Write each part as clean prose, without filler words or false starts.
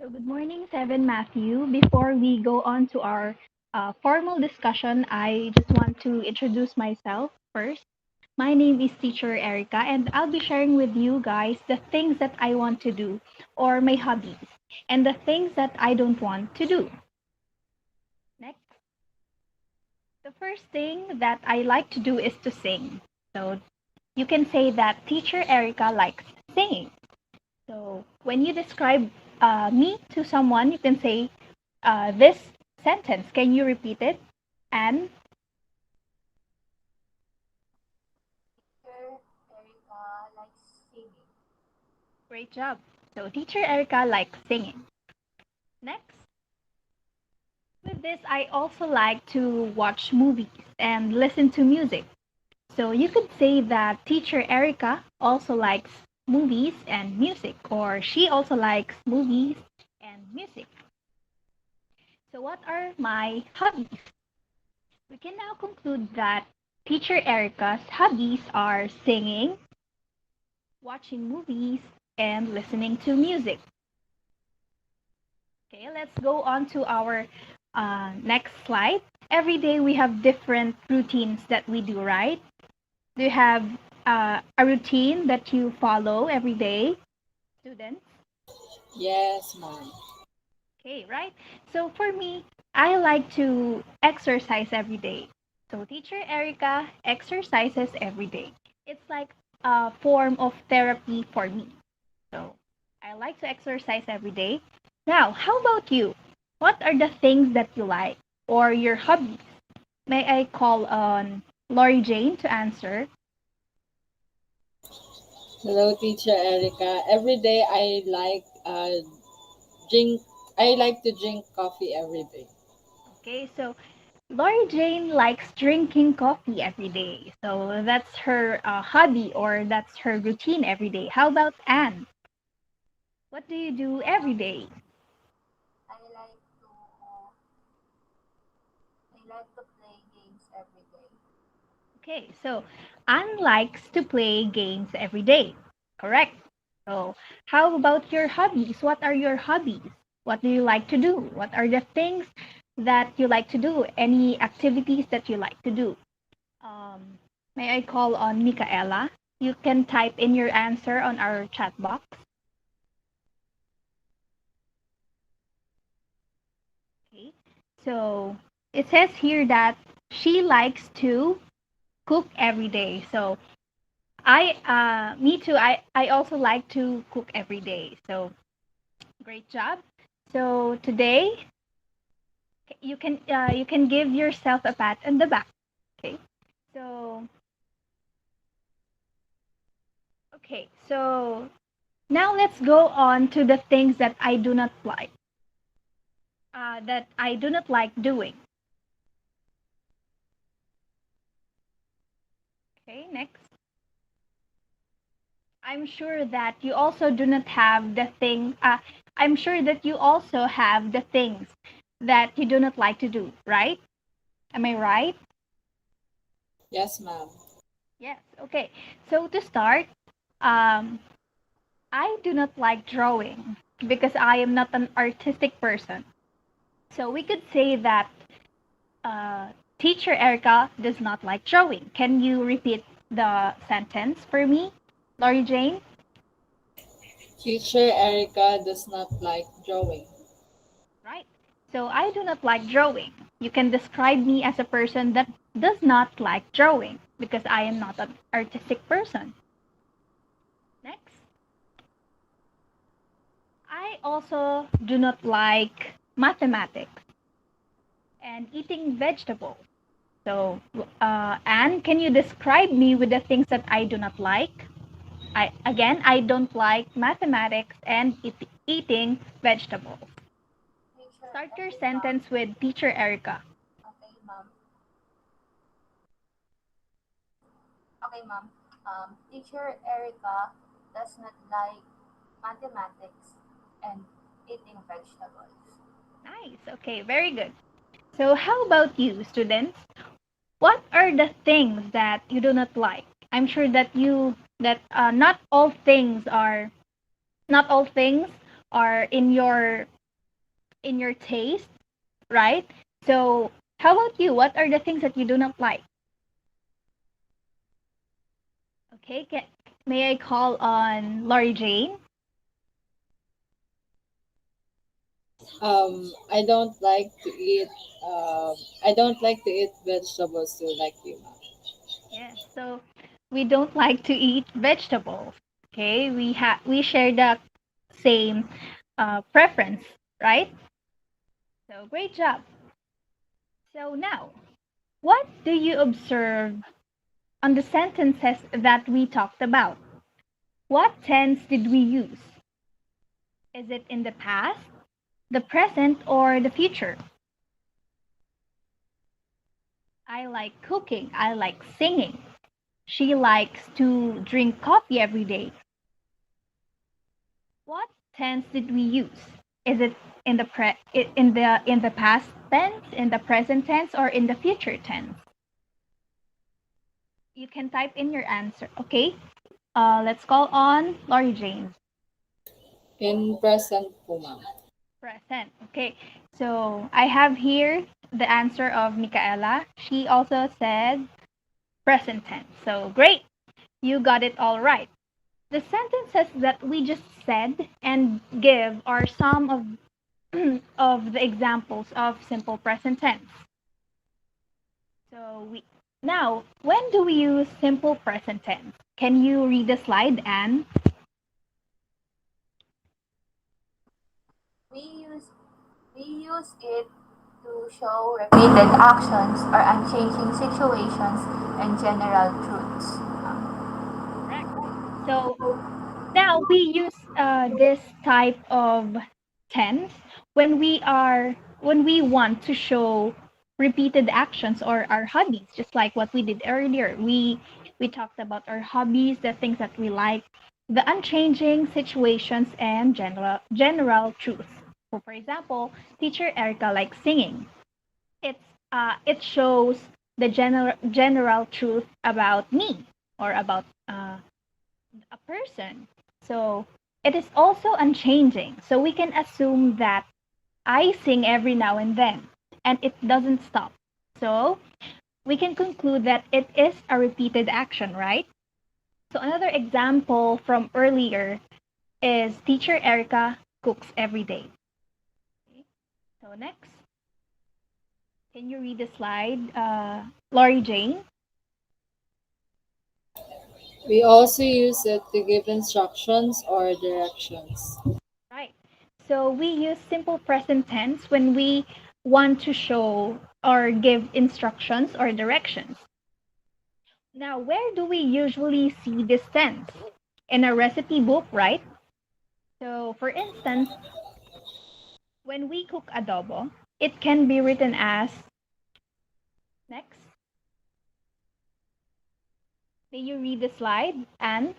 So, good morning, Seven Matthew. Before we go on to our formal discussion, I just want to introduce myself first. My name is Teacher Erika, and I'll be sharing with you guys the things that I want to do, or my hobbies, and the things that I don't want to do. Next, the first thing that I like to do is to sing. So, you can say that Teacher Erika likes singing. So, when you describe me to someone, you can say, this sentence. Can you repeat it? And Teacher Erika likes singing. great job. So teacher Erica likes singing. Next, with this, I also like to watch movies and listen to music. So you could say that teacher Erica also likes movies and music, or she also likes movies and music. So what are my hobbies? We can now conclude that teacher Erica's hobbies are singing, watching movies, and listening to music. Okay, let's go on to our next slide. Every day we have different routines that we do, right? Do you have a routine that you follow every day, students? Yes, ma'am. Okay, right? So for me, I like to exercise every day. So teacher Erica exercises every day. It's like a form of therapy for me. So I like to exercise every day. Now, how about you? What are the things that you like or your hobbies? May I call on Lori Jane to answer? Hello, teacher Erica. Every day drink. I like to drink coffee every day. Okay, so Lori Jane likes drinking coffee every day. So that's her hobby or that's her routine every day. How about Anne? What do you do every Um, day? I like to I like to play games every day. Okay, so Anne likes to play games every day. Correct. So, how about your hobbies? What are your hobbies? What do you like to do? What are the things that you like to do? Any activities that you like to do? May I call on Micaela? You can type in your answer on our chat box. Okay. So, it says here that she likes to cook every day. So, me too. I also like to cook every day. So great job. So today you can give yourself a pat on the back. Okay. So okay. So now let's go on to the things that I do not like. That I do not like doing. Okay. Next. I'm sure that you also do not have the thing. I'm sure that you also have the things that you do not like to do. Right? Am I right? Yes, ma'am. Yes. Okay. So to start, um, I do not like drawing because I am not an artistic person. So we could say that uh, teacher Erica does not like drawing. Can you repeat the sentence for me, Lori Jane? Teacher Erica does not like drawing. Right. So I do not like drawing. You can describe me as a person that does not like drawing because I am not an artistic person. Next. I also do not like mathematics and eating vegetables. So, Anne, can you describe me with the things that I do not like? I don't like mathematics and eating vegetables. Teacher Start your Erika. sentence with teacher Erica. Okay, ma'am. Okay, ma'am. Teacher Erika does not like mathematics and eating vegetables. Nice. Okay, very good. So, how about you, students? What are the things that you do not like? I'm sure that not all things are in your taste, right? So, how about you? What are the things that you do not like? Okay, may I call on Lori Jane? I don't like to eat. I don't like to eat vegetables too, like you, ma'am. Yes. So, we don't like to eat vegetables. Okay, we share the same preference, right? So, great job. So now, what do you observe on the sentences that we talked about? What tense did we use? Is it in the past, the present, or the future? I like cooking. I like singing. She likes to drink coffee every day. What tense did we use? Is it in the past tense, in the present tense, or in the future tense? You can type in your answer. Okay. Let's call on Lori Jane. In present po, ma'am. Present. Okay. So I have here the answer of Michaela. She also said present tense. So great. You got it all right. The sentences that we just said and give are some of of the examples of simple present tense. So we now, when do we use simple present tense? Can you read the slide, Anne? We use we use it to show repeated actions or unchanging situations and general truths. Correct. So now we use this type of tense when we want to show repeated actions or our hobbies, just like what we did earlier. We talked about our hobbies, the things that we like, the unchanging situations, and general truths. So, for example, teacher Erica likes singing. It shows the general truth about me or about a person. So it is also unchanging. So we can assume that I sing every now and then and it doesn't stop. So we can conclude that it is a repeated action, right? So another example from earlier is teacher Erica cooks every day. Okay. So next, can you read the slide, Lori Jane? We also use it to give instructions or directions. Right. So we use simple present tense when we want to show or give instructions or directions. Now, where do we usually see this tense? In a recipe book, right? So, for instance, when we cook adobo, it can be written as next. May you read the slide? And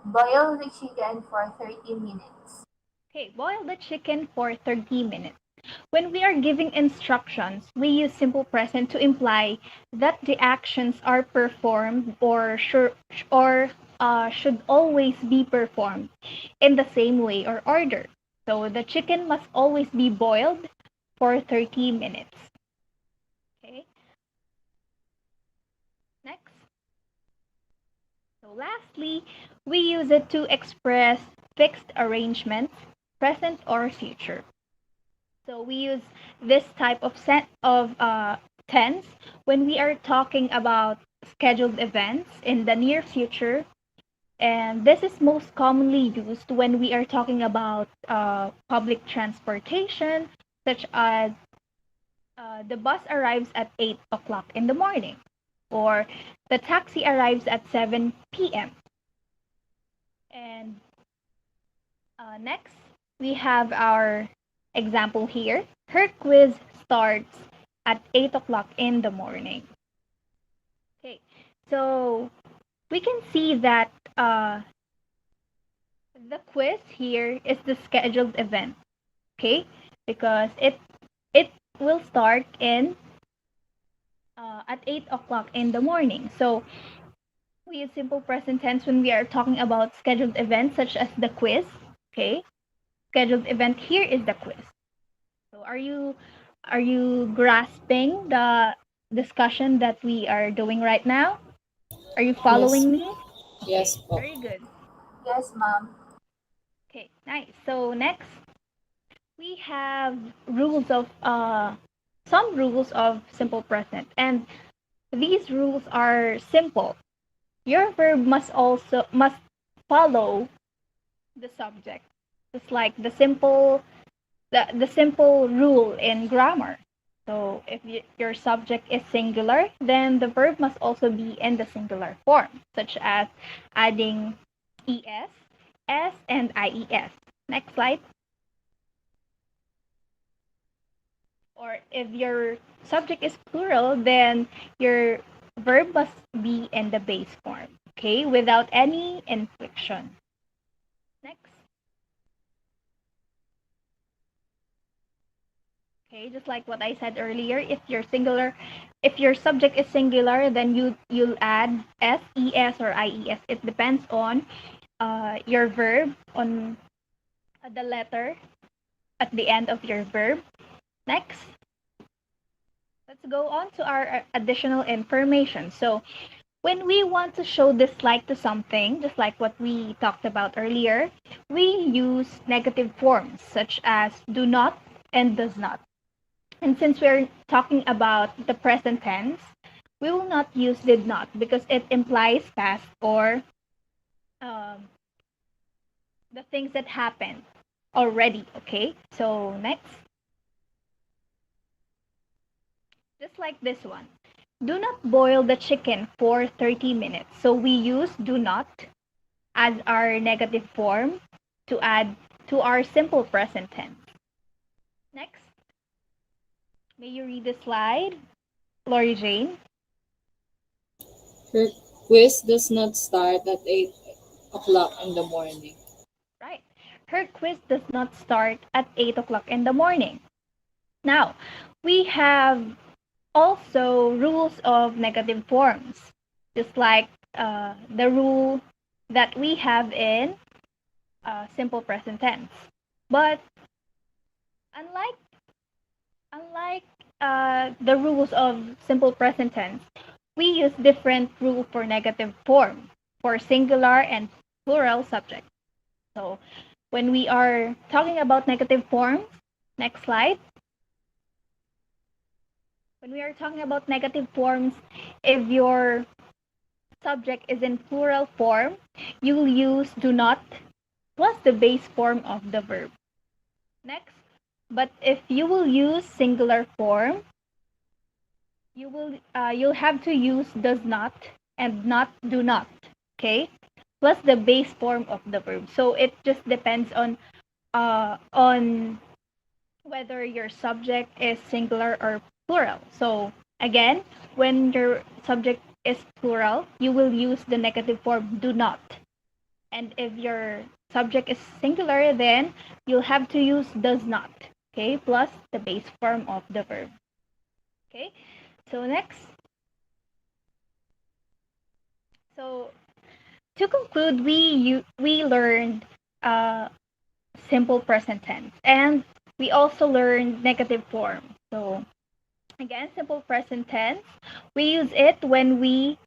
Boil the chicken for 30 minutes. okay, boil the chicken for 30 minutes. When we are giving instructions, we use simple present to imply that the actions are performed or should always be performed in the same way or order. So the chicken must always be boiled for 30 minutes. Okay, next. So lastly, we use it to express fixed arrangements, present or future. So we use this type of tense when we are talking about scheduled events in the near future, and this is most commonly used when we are talking about public transportation, such as the bus arrives at 8 o'clock in the morning, or the taxi arrives at 7 p.m. And next, we have our example here. Her quiz starts at 8 o'clock in the morning. Okay, so we can see that the quiz here is the scheduled event, okay? Because it will start in at 8 o'clock in the morning. So We use simple present tense when we are talking about scheduled events such as the quiz. Okay, scheduled event here is the quiz. So are you grasping the discussion that we are doing right now? Are you Yes. following me? Okay, Yes po. very good. Yes, ma'am. Okay, nice. So next we have rules of some rules of simple present, and these rules are simple. Your verb must follow the subject. It's like the simple rule in grammar. So if your subject is singular, then the verb must also be in the singular form, such as adding es, s, and ies. Next slide. Or if your subject is plural, then your verb must be in the base form, okay, without any inflection. Next. Okay, just like what I said earlier, if your subject is singular, then you'll add s, es, or ies. It depends on your verb, on the letter at the end of your verb. Next, let's go on to our additional information. So when we want to show dislike to something, just like what we talked about earlier, we use negative forms such as do not and does not. And since we're talking about the present tense, we will not use did not because it implies past or um, the things that happened already. Okay, so next, just like this one. Do not boil the chicken for 30 minutes. So we use do not as our negative form to add to our simple present tense. Next, may you read the slide, Lori Jane. Her quiz does not start at 8 o'clock in the morning. Right. Her quiz does not start at 8 o'clock in the morning. Now, we have also rules of negative forms, just like the rule that we have in simple present tense. But unlike unlike the rules of simple present tense, we use different rule for negative form for singular and plural subject. So when we are talking about negative forms, next slide. When we are talking about negative forms, if your subject is in plural form, you will use do not plus the base form of the verb. Next, but if you will use singular form, you'll have to use does not and not do not, okay? Plus the base form of the verb. So it just depends on whether your subject is singular or plural. So again, when your subject is plural, you will use the negative form do not. And if your subject is singular, then you'll have to use does not, okay, plus the base form of the verb. Okay, so next. So to conclude, we learned uh, simple present tense, and we also learned negative form. So again, simple present tense, we use it when we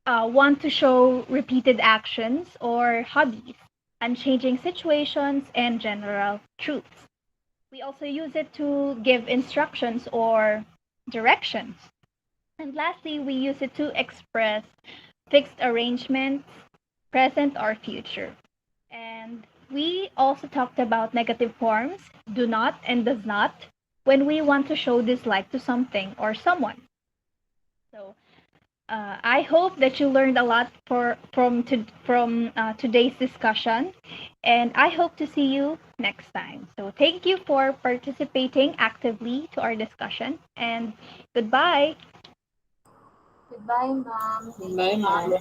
want to show repeated actions or hobbies, unchanging situations, and general truths. We also use it to give instructions or directions. And lastly, we use it to express fixed arrangements, present or future. And we also talked about negative forms, do not and does not, when we want to show dislike to something or someone. So I hope that you learned a lot from today's discussion, and I hope to see you next time. So thank you for participating actively to our discussion, and goodbye. Goodbye, ma'am. Thank Bye, you, ma'am. ma'am.